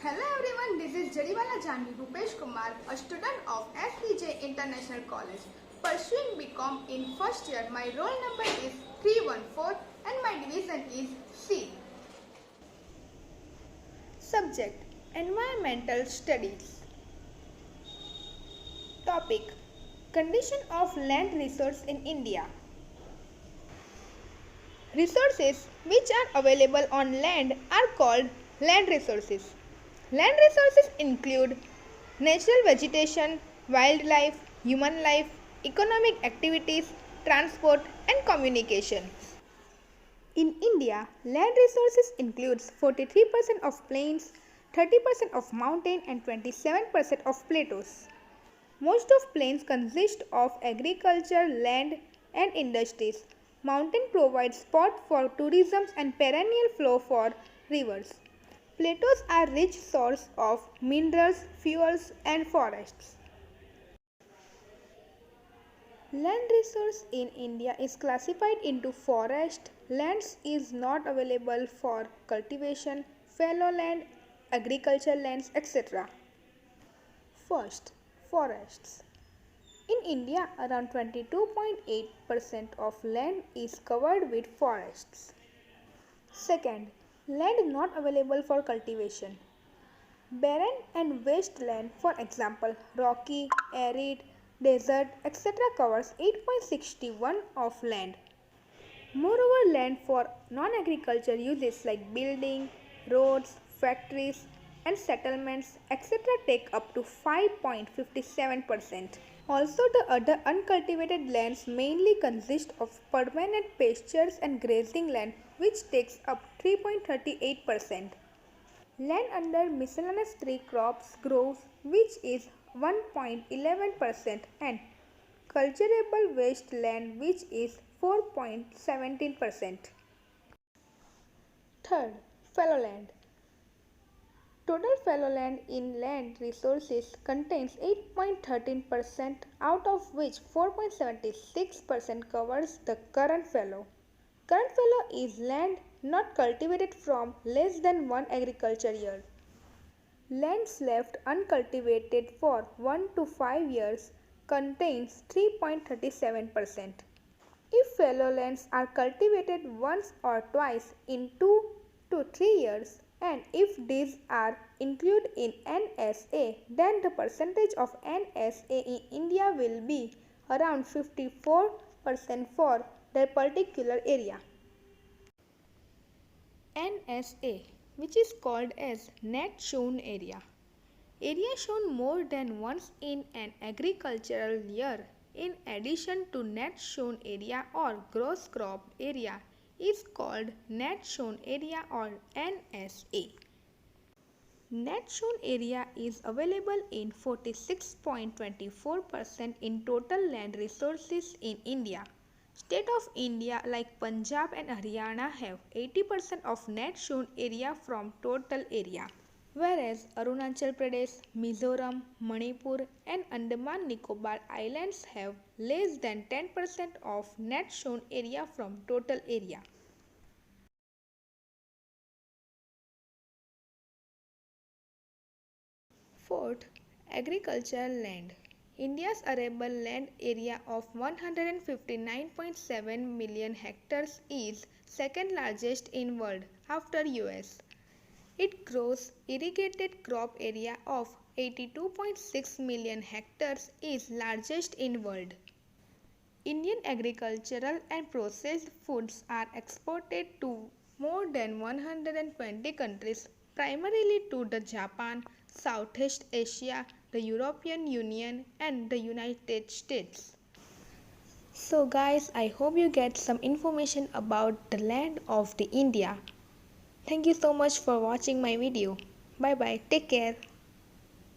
Hello everyone, this is Jariwala Janvi Rupesh Kumar, a student of SPJ International College, pursuing BCom in first year. My roll number is 314 and my division is C. Subject: Environmental Studies. Topic: Condition of land resource in India. Resources which are available on land are called land resources. Land resources include natural vegetation, wildlife, human life, economic activities, transport and communication. In India, land resources includes 43% of plains, 30% of mountain and 27% of plateaus. Most of plains consist of agriculture, land and industries. Mountain provides spot for tourism and perennial flow for rivers. Plateaus are rich source of minerals, fuels and forests. Land resource in India is classified into forest, lands is not available for cultivation, fallow land, agricultural lands, etc. First, forests. In India, around 22.8% of land is covered with forests. Second, land not available for cultivation. Barren and wasteland, for example, rocky, arid, desert, etc. covers 8.61% of land. Moreover, land for non-agriculture uses like building, roads, factories and settlements, etc. take up to 5.57%. Also, the other uncultivated lands mainly consist of permanent pastures and grazing land, which takes up 3.38%. Land under miscellaneous tree crops grows, which is 1.11%, and cultivable wasteland, which is 4.17%. Third, fallow land. Total fallow land in land resources contains 8.13%, out of which 4.76% covers the current fallow. Current fallow is land not cultivated from less than 1 agriculture year. Lands left uncultivated for 1 to 5 years contains 3.37%. If fallow lands are cultivated once or twice in 2 to 3 years, and if these are included in NSA, then the percentage of NSA in India will be around 54% for that particular area. NSA, which is called as net sown area. Area sown more than once in an agricultural year, in addition to net sown area or gross crop area, is called net sown area or NSA. Net sown area is available in 46.24% in total land resources in India. State of India like Punjab and Haryana have 80% of net sown area from total area, whereas Arunachal Pradesh, Mizoram, Manipur and Andaman Nicobar Islands have less than 10% of net sown area from total area. Fourth, agricultural land. India's arable land area of 159.7 million hectares is second largest in world after US. It gross irrigated crop area of 82.6 million hectares is largest in world. Indian agricultural and processed foods are exported to more than 120 countries, primarily to the Japan, Southeast Asia, the European Union and the United States. So guys, I hope you get some information about the land of the India. Thank you so much for watching my video. Bye bye. Take care.